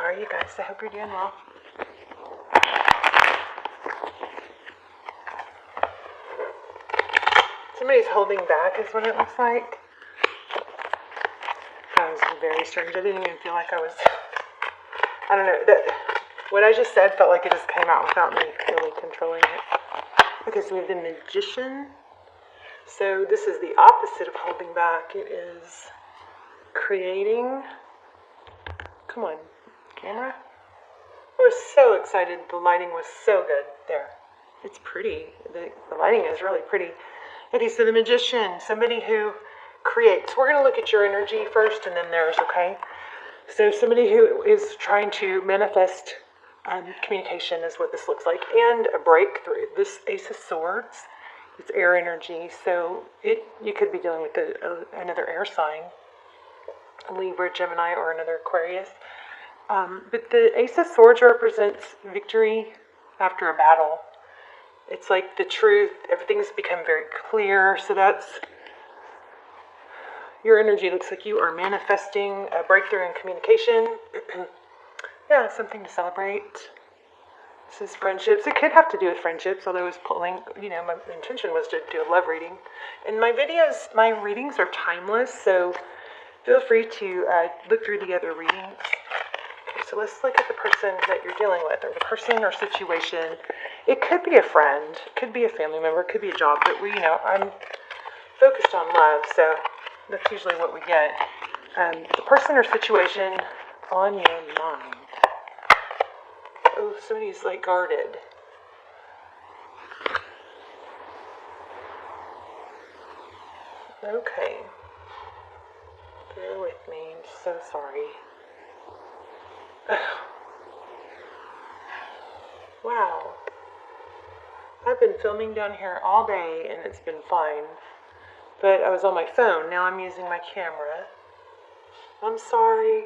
are you guys? I hope you're doing well. Somebody's holding back is what it looks like. That was very strange. I didn't even feel like I don't know. What I just said felt like it just came out without me really controlling it. Okay, so we have the Magician. So this is the opposite of holding back. It is creating. Come on, camera. I was so excited. The lighting was so good there. It's pretty. The lighting is really pretty. Okay, so the Magician, somebody who creates. We're going to look at your energy first and then theirs, okay? So somebody who is trying to manifest communication is what this looks like, and a breakthrough. This Ace of Swords, it's air energy, so you could be dealing with another air sign, Libra, Gemini, or another Aquarius. But the Ace of Swords represents victory after a battle. It's like the truth. Everything's become very clear. So that's your energy. Looks like you are manifesting a breakthrough in communication. Yeah, something to celebrate. This is friendships. It could have to do with friendships, although I was pulling, my intention was to do a love reading. And my readings are timeless, so feel free to look through the other readings. Okay, so let's look at the person that you're dealing with, or the person or situation. It could be a friend, it could be a family member, it could be a job, but I'm focused on love, so that's usually what we get. The person or situation on your mind. Oh, somebody's like guarded. Okay. Bear with me. I'm so sorry. Wow. I've been filming down here all day and it's been fine. But I was on my phone. Now I'm using my camera. I'm sorry.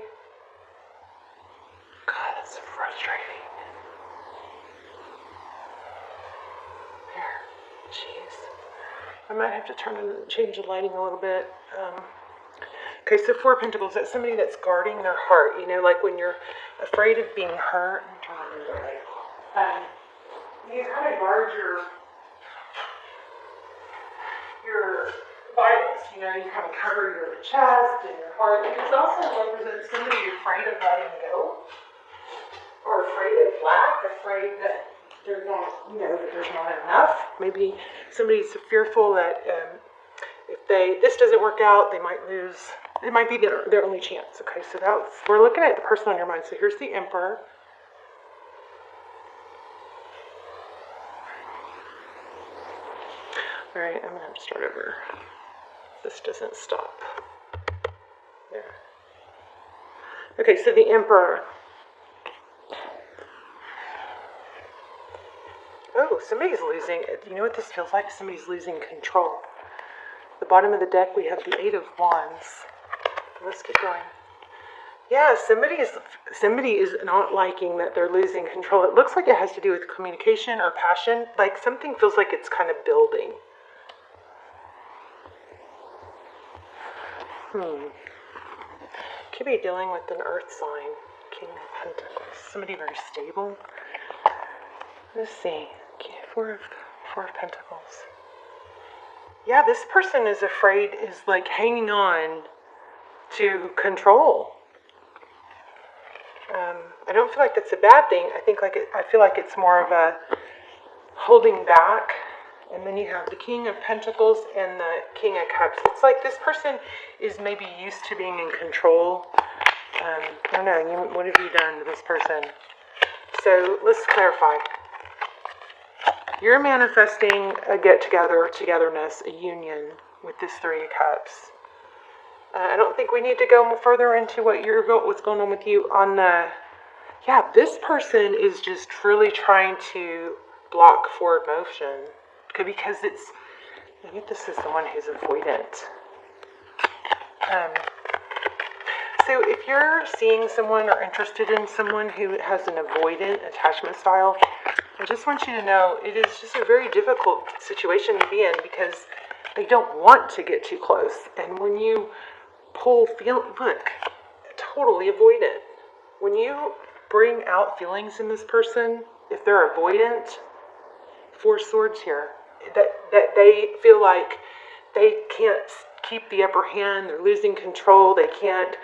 God, that's frustrating. There. Jeez. I might have to change the lighting a little bit. Okay, so Four of Pentacles, that's somebody that's guarding their heart. Like when you're afraid of being hurt. I'm trying to remember right. You kind of guard your vitals. You kind of cover your chest and your heart. It also represents somebody afraid of letting go, or afraid of lack, afraid that they're not, that there's not enough. Maybe somebody's fearful that if this doesn't work out, they might lose. It might be their only chance. Okay, so we're looking at the person on your mind. So here's the Emperor. All right, I'm going to have to start over. This doesn't stop. There. Okay, so the Emperor. Oh, somebody's losing. You know what this feels like? Somebody's losing control. At the bottom of the deck, we have the Eight of Wands. Let's get going. Yeah, somebody is not liking that they're losing control. It looks like it has to do with communication or passion. Like something feels like it's kind of building. Could be dealing with an earth sign. King of Pentacles. Somebody very stable. Let's see. Okay, Four of Pentacles. Yeah, this person is like hanging on to control. I don't feel like that's a bad thing. I feel like it's more of a holding back. And then you have the King of Pentacles and the King of Cups. It's like this person is maybe used to being in control. I don't know. What have you done to this person? So let's clarify. You're manifesting a get-together, togetherness, a union with this Three of Cups. I don't think we need to go further into what's going on with you on the. Yeah, this person is just really trying to block forward motion. Because I think this is the one who's avoidant. So if you're seeing someone or interested in someone who has an avoidant attachment style, I just want you to know it is just a very difficult situation to be in because they don't want to get too close. And when you look, totally avoidant. When you bring out feelings in this person, if they're avoidant, Four Swords here, that they feel like they can't keep the upper hand, they're losing control, they can't.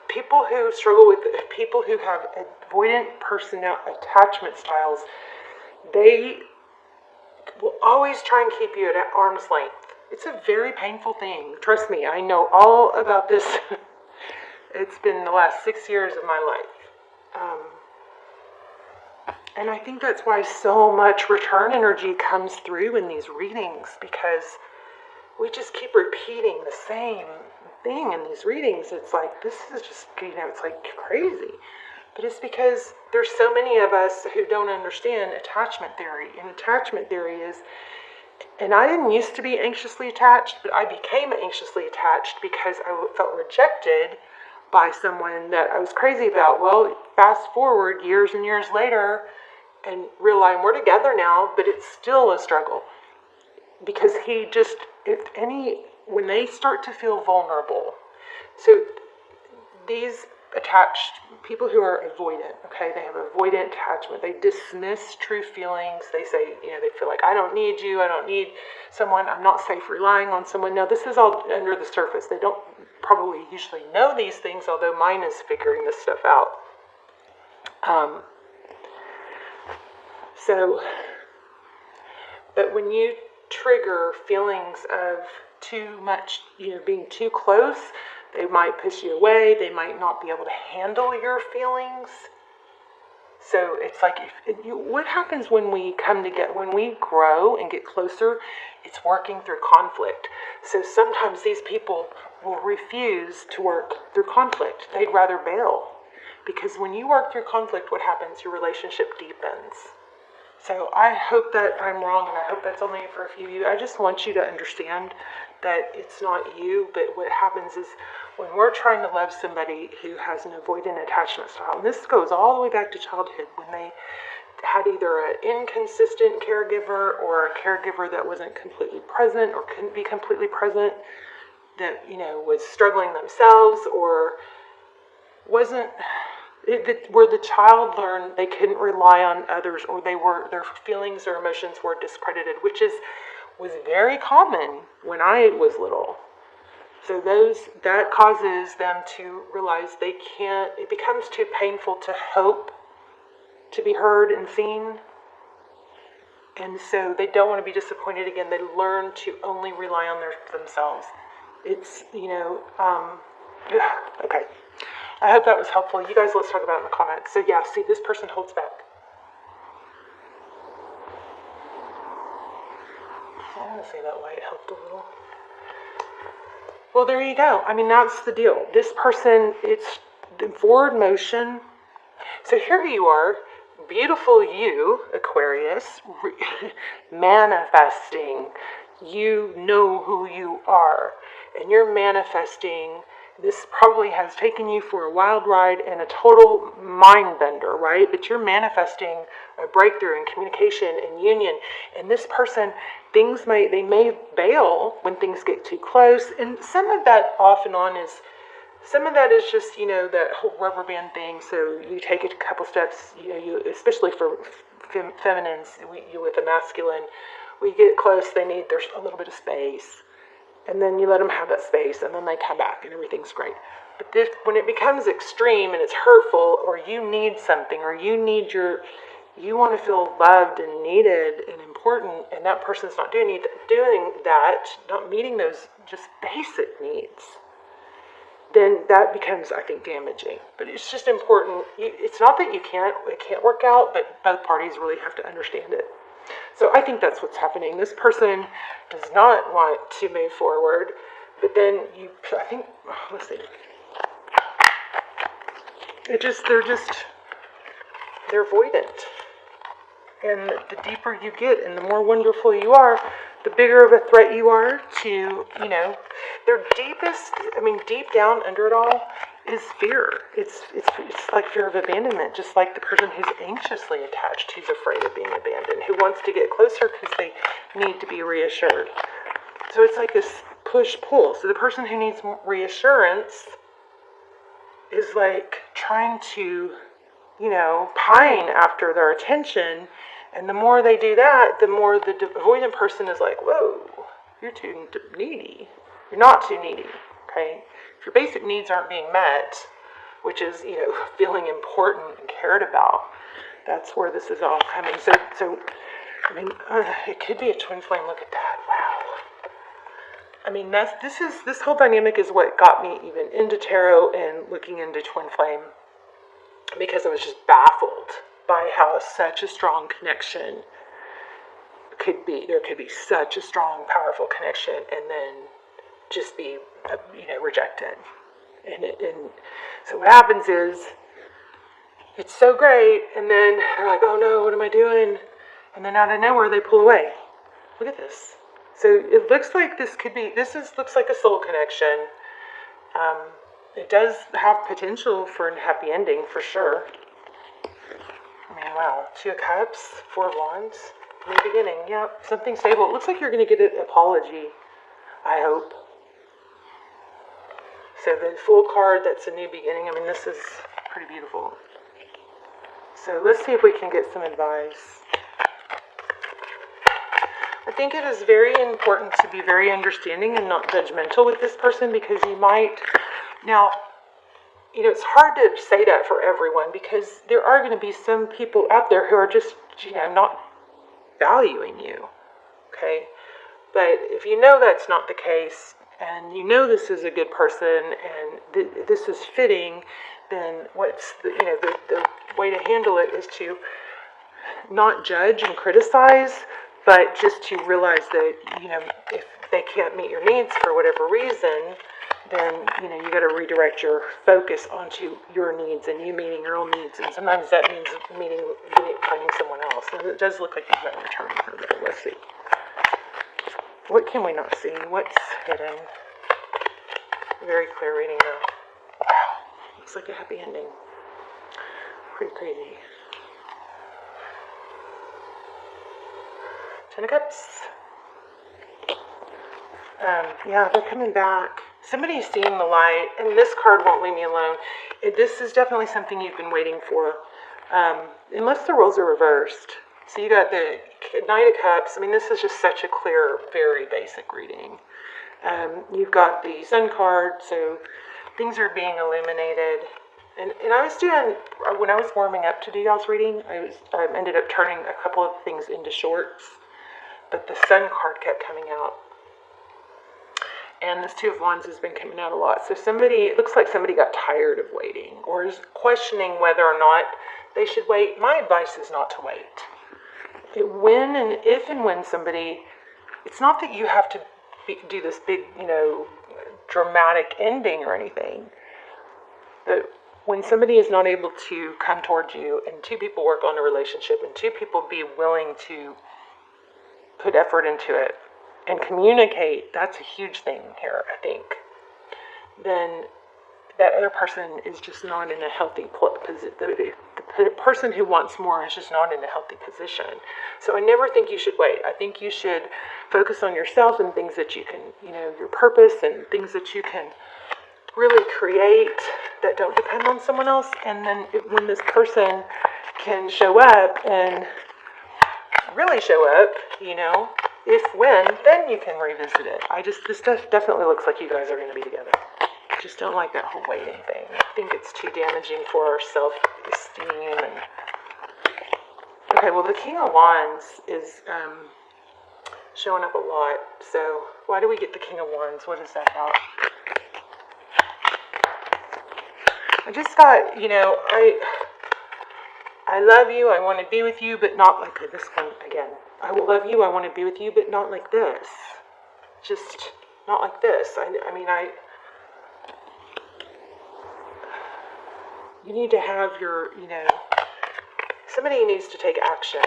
People who struggle with, people who have avoidant attachment styles, they will always try and keep you at arm's length. It's a very painful thing. Trust me, I know all about this. It's been the last 6 years of my life. And I think that's why so much return energy comes through in these readings, because we just keep repeating the same thing in these readings. It's like, this is just, it's like crazy. But it's because there's so many of us who don't understand attachment theory. And attachment theory is, and I didn't used to be anxiously attached, but I became anxiously attached because I felt rejected by someone that I was crazy about. Well, fast forward years and years later, and realize we're together now, but it's still a struggle. Because when they start to feel vulnerable, so these attached people who are avoidant, okay, they have avoidant attachment. They dismiss true feelings. They say, they feel like, I don't need you. I don't need someone. I'm not safe relying on someone. Now, this is all under the surface. They don't probably usually know these things, although mine is figuring this stuff out. But when you trigger feelings of too much, being too close, they might push you away. They might not be able to handle your feelings. So it's like, what happens when we come together, when we grow and get closer? It's working through conflict. So sometimes these people will refuse to work through conflict. They'd rather bail. Because when you work through conflict, what happens? Your relationship deepens. So I hope that I'm wrong, and I hope that's only for a few of you. I just want you to understand that it's not you, but what happens is when we're trying to love somebody who has an avoidant attachment style, and this goes all the way back to childhood, when they had either an inconsistent caregiver or a caregiver that wasn't completely present or couldn't be completely present, that, was struggling themselves or wasn't... where the child learned they couldn't rely on others, or their feelings or emotions were discredited, which was very common when I was little. So that causes them to realize they can't. It becomes too painful to hope to be heard and seen, and so they don't want to be disappointed again. They learn to only rely on themselves. It's okay. I hope that was helpful. You guys, let's talk about it in the comments. So yeah, see, this person holds back. I want to say that why it helped a little. Well, there you go. I mean, that's the deal. This person, it's the forward motion. So here you are, beautiful you, Aquarius, manifesting. You know who you are, and you're manifesting. This probably has taken you for a wild ride and a total mind bender, right? But you're manifesting a breakthrough in communication and union. And this person, they may bail when things get too close. And some of that off and on is, some of that is just, that whole rubber band thing. So you take it a couple steps, especially for feminines, with a masculine, we get close, there's a little bit of space. And then you let them have that space, and then they come back, and everything's great. But when it becomes extreme and it's hurtful, or you need something, or you want to feel loved and needed and important, and that person's not doing that, not meeting those just basic needs, then that becomes, I think, damaging. But it's just important. It's not that it can't work out, but both parties really have to understand it. So I think that's what's happening. This person does not want to move forward, but then let's see. They're avoidant. And the deeper you get and the more wonderful you are, the bigger of a threat you are to, their deep down under it all is fear. It's like fear of abandonment, just like the person who's anxiously attached, who's afraid of being abandoned, who wants to get closer because they need to be reassured. So it's like this push-pull. So the person who needs reassurance is like trying to, pine after their attention. And the more they do that, the more the avoidant person is like, whoa, you're too needy. You're not too needy, okay? If your basic needs aren't being met, which is, feeling important and cared about, that's where this is all coming. So it could be a twin flame. Look at that. Wow. I mean, this whole dynamic is what got me even into tarot and looking into twin flame, because I was just baffled by how such a strong connection could be. There could be such a strong, powerful connection, and then just be, rejected. And so what happens is, it's so great, and then they're like, oh no, what am I doing? And then out of nowhere, they pull away. Look at this. So it looks like looks like a soul connection. It does have potential for a happy ending, for sure. I mean, wow. 2 of Cups, 4 of Wands. New beginning, yep. Something stable. It looks like you're going to get an apology, I hope. So the Fool card, that's a new beginning. I mean, this is pretty beautiful. So let's see if we can get some advice. I think it is very important to be very understanding and not judgmental with this person, because you might... Now, it's hard to say that for everyone, because there are going to be some people out there who are just, not valuing you, okay? But if you know that's not the case, and this is a good person, and this is fitting, then what's the way to handle it is to not judge and criticize, but just to realize that, if they can't meet your needs for whatever reason, then, you got to redirect your focus onto your needs and you meeting your own needs. And sometimes that means finding someone else. And it does look like you've got a return here, though. Let's see. What can we not see? What's hidden? Very clear reading, though. Wow. Looks like a happy ending. Pretty crazy. 10 of Cups. Yeah, they're coming back. Somebody's seeing the light, and this card won't leave me alone. This is definitely something you've been waiting for, unless the roles are reversed. So you got the Knight of Cups. I mean, this is just such a clear, very basic reading. You've got the Sun card, so things are being illuminated. And I was doing, when I was warming up to do y'all's reading, I ended up turning a couple of things into shorts, but the Sun card kept coming out. And this 2 of Wands has been coming out a lot. So it looks like somebody got tired of waiting, or is questioning whether or not they should wait. My advice is not to wait. If and when somebody, it's not that you have to do this big, dramatic ending or anything. But when somebody is not able to come towards you, and 2 people work on a relationship, and 2 people be willing to put effort into it, and communicate, that's a huge thing here, I think, then that other person is just not in a healthy position. The person who wants more is just not in a healthy position. So I never think you should wait. I think you should focus on yourself and things that you can, your purpose and things that you can really create that don't depend on someone else. And then when this person can show up and really show up, then you can revisit it. This definitely looks like you guys are going to be together. I just don't like that whole waiting thing. I think it's too damaging for our self-esteem. Okay, well, the King of Wands is showing up a lot. So why do we get the King of Wands? What is that about? I just got, I love you, I want to be with you, but not like this one again. I will love you, I want to be with you, but not like this. Just not like this. You need to have your, somebody needs to take action.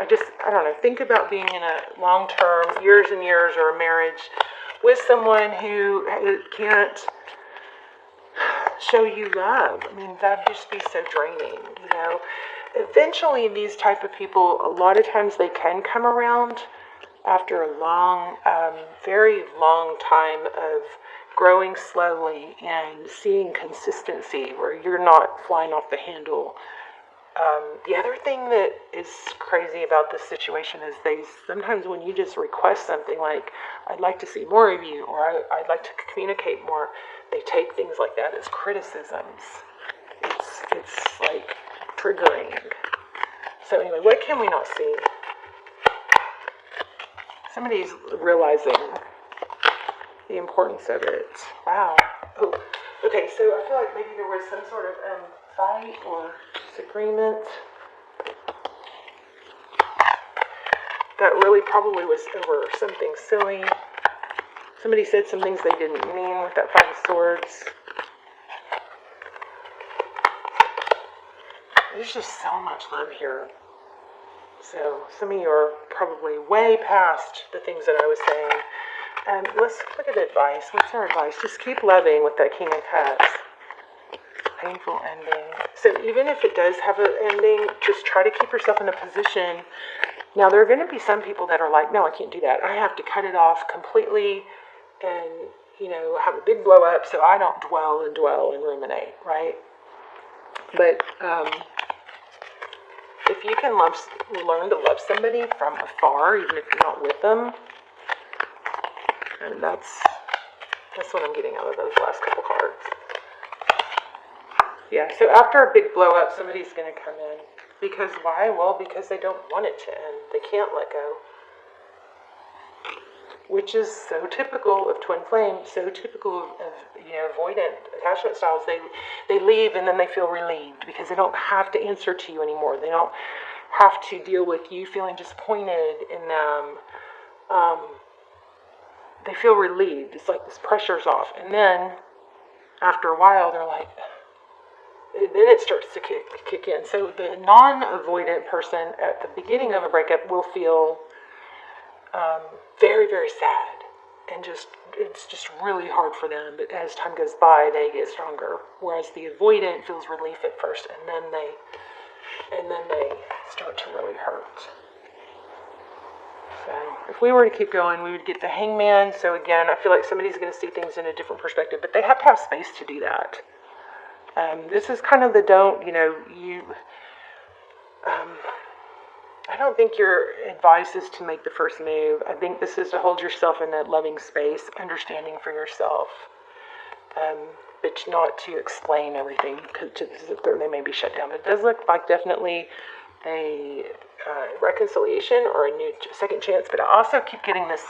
I don't know, think about being in a long-term, years and years, or a marriage with someone who can't show you love. I mean, that'd just be so draining, Eventually, these type of people, a lot of times they can come around after a long, very long time of growing slowly and seeing consistency where you're not flying off the handle. The other thing that is crazy about this situation is sometimes when you just request something like, I'd like to see more of you, or I'd like to communicate more, they take things like that as criticisms. It's like triggering. So anyway, what can we not see? Somebody's realizing the importance of it. Wow. Oh, okay, so I feel like maybe there was some sort of fight or disagreement that really probably was over something silly. Somebody said some things they didn't mean with that Five of Swords. There's just so much love here. So some of you are probably way past the things that I was saying. Let's look at advice. What's our advice? Just keep loving with that King of Cups. Painful ending. So even if it does have an ending, just try to keep yourself in a position. Now there are going to be some people that are like, no, I can't do that. I have to cut it off completely and, have a big blow up so I don't dwell and ruminate, right? But if you can learn to love somebody from afar, even if you're not with them, and that's what I'm getting out of those last couple cards. Yeah, so after a big blow up, somebody's going to come in. Because why? Well, because they don't want it to end. They can't let go. Which is so typical of twin flame, so typical of avoidant attachment styles. They leave and then they feel relieved because they don't have to answer to you anymore. They don't have to deal with you feeling disappointed in them. They feel relieved. It's like this pressure's off. And then after a while, they're like, then it starts to kick in. So the non-avoidant person at the beginning of a breakup will feel very, very sad. And it's just really hard for them. But as time goes by, they get stronger. Whereas the avoidant feels relief at first, and then they start to really hurt. So if we were to keep going, we would get the Hangman. So again, I feel like somebody's going to see things in a different perspective, but they have to have space to do that. This is kind of the I don't think your advice is to make the first move. I think this is to hold yourself in that loving space, understanding for yourself, but not to explain everything because they may be shut down. But it does look like definitely a reconciliation or a new second chance. But I also keep getting this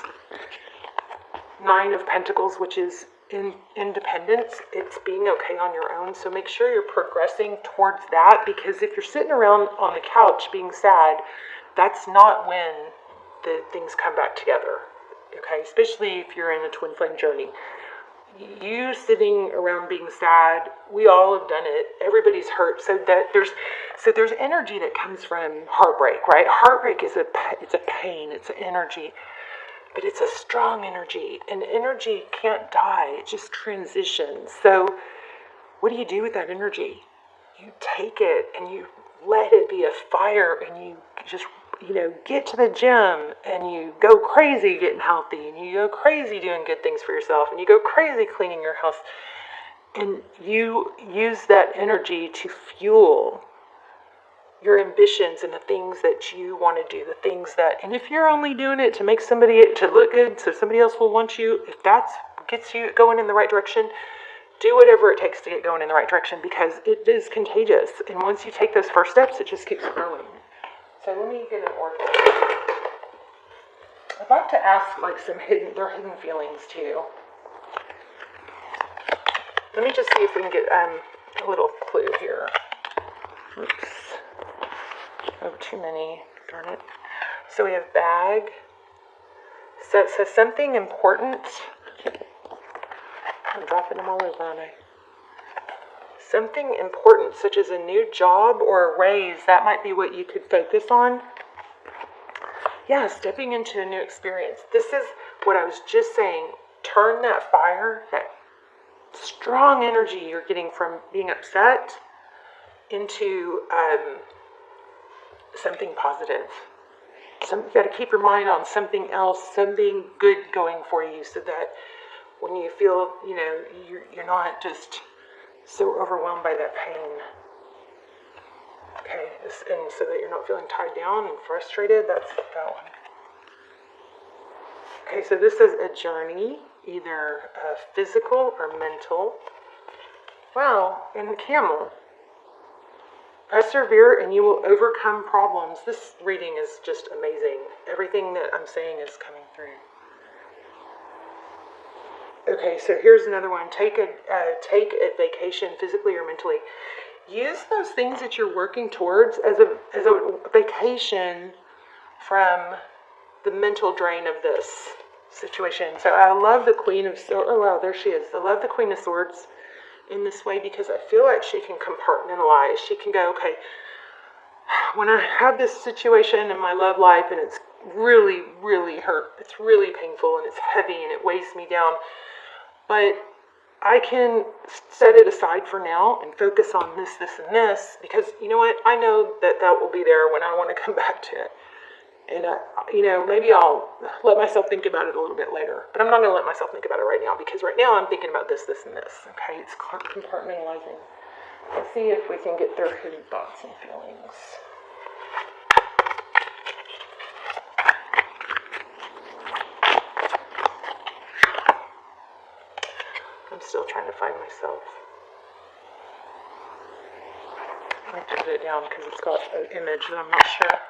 Nine of Pentacles, which is independence. It's being okay on your own. So make sure you're progressing towards that, because if you're sitting around on the couch being sad, that's not when the things come back together. Okay, especially if you're in a twin flame journey. You sitting around being sad, we all have done it. Everybody's hurt. So there's energy that comes from heartbreak, right? Heartbreak is it's a pain, it's an energy. But it's a strong energy, and energy can't die, it just transitions. So what do you do with that energy? You take it and you let it be a fire, and you just, get to the gym, and you go crazy getting healthy, and you go crazy doing good things for yourself, and you go crazy cleaning your house, and you use that energy to fuel your ambitions and the things that you want to do, the things that, and if you're only doing it to make somebody, to look good so somebody else will want you, if that gets you going in the right direction, do whatever it takes to get going in the right direction, because it is contagious. And once you take those first steps, it just keeps growing. So let me get an oracle. I'd like to ask their hidden feelings too. Let me just see if we can get a little clue here. Oops. Oh, too many. Darn it. So we have bag. So it says something important. I'm dropping them all over, aren't I? Something important, such as a new job or a raise. That might be what you could focus on. Yeah, stepping into a new experience. This is what I was just saying. Turn that fire, that strong energy you're getting from being upset, into something positive. You got to keep your mind on something else, something good going for you, so that when you feel, you're not just so overwhelmed by that pain. Okay, and so that you're not feeling tied down and frustrated, that's that one. Okay, so this is a journey, either physical or mental. Wow, and the camel. Persevere and you will overcome problems. This reading is just amazing. Everything that I'm saying is coming through. Okay, so here's another one. Take a vacation physically or mentally. Use those things that you're working towards as a vacation from the mental drain of this situation. So I love the Queen of Swords. Oh wow, there she is. I love the Queen of Swords in this way because I feel like she can compartmentalize. She can go, okay, when I have this situation in my love life and it's really, really hurt, it's really painful and it's heavy and it weighs me down, but I can set it aside for now and focus on this, and this, because you know what? I know that will be there when I want to come back to it. And, maybe I'll let myself think about it a little bit later. But I'm not going to let myself think about it right now, because right now I'm thinking about this, and this. Okay, it's compartmentalizing. Let's see if we can get their hidden thoughts and feelings. I'm still trying to find myself. I put it down because it's got an image that I'm not sure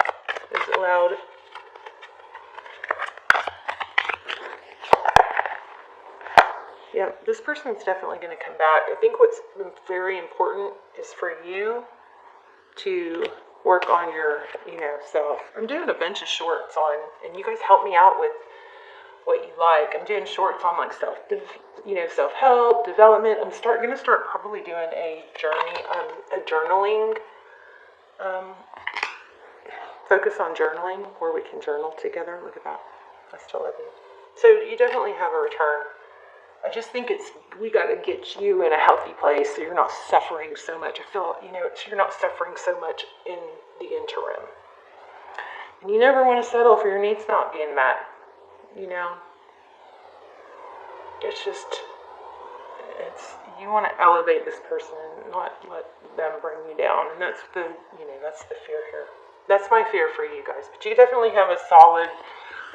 is allowed. Yeah, this person's definitely going to come back. I think what's very important is for you to work on your, self. I'm doing a bunch of shorts on, and you guys help me out with what you like. I'm doing shorts on like self-help, development. I'm going to start probably doing a journaling, focus on journaling where we can journal together. Look at that. I still love you. So you definitely have a return. I just think we got to get you in a healthy place so you're not suffering so much. I feel, you're not suffering so much in the interim. And you never want to settle for your needs not being met. You want to elevate this person and not let them bring you down. And that's the fear here. That's my fear for you guys. But you definitely have a solid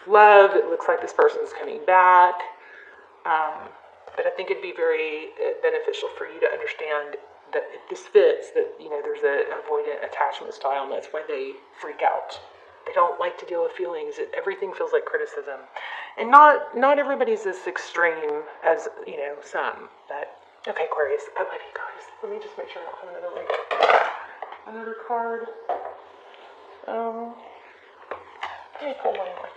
love. It looks like this person's coming back. But I think it'd be very beneficial for you to understand that if this fits, that, there's an avoidant attachment style, and that's why they freak out. They don't like to deal with feelings. Everything feels like criticism. And not everybody's as extreme as, some. But, okay, Aquarius, I love you guys. Let me just make sure I don't have another card. Let me pull one more.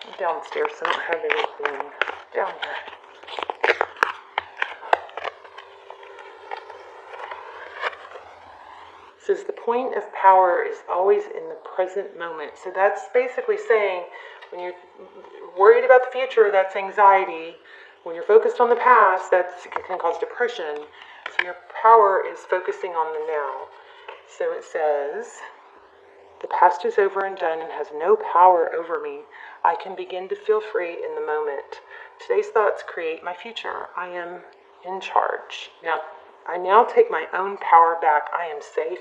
I'm downstairs, so I don't have anything down here. It says the point of power is always in the present moment. So that's basically saying when you're worried about the future, that's anxiety. When you're focused on the past, that can cause depression. So your power is focusing on the now. So it says, the past is over and done and has no power over me. I can begin to feel free in the moment. Today's thoughts create my future. I am in charge. I now take my own power back. I am safe.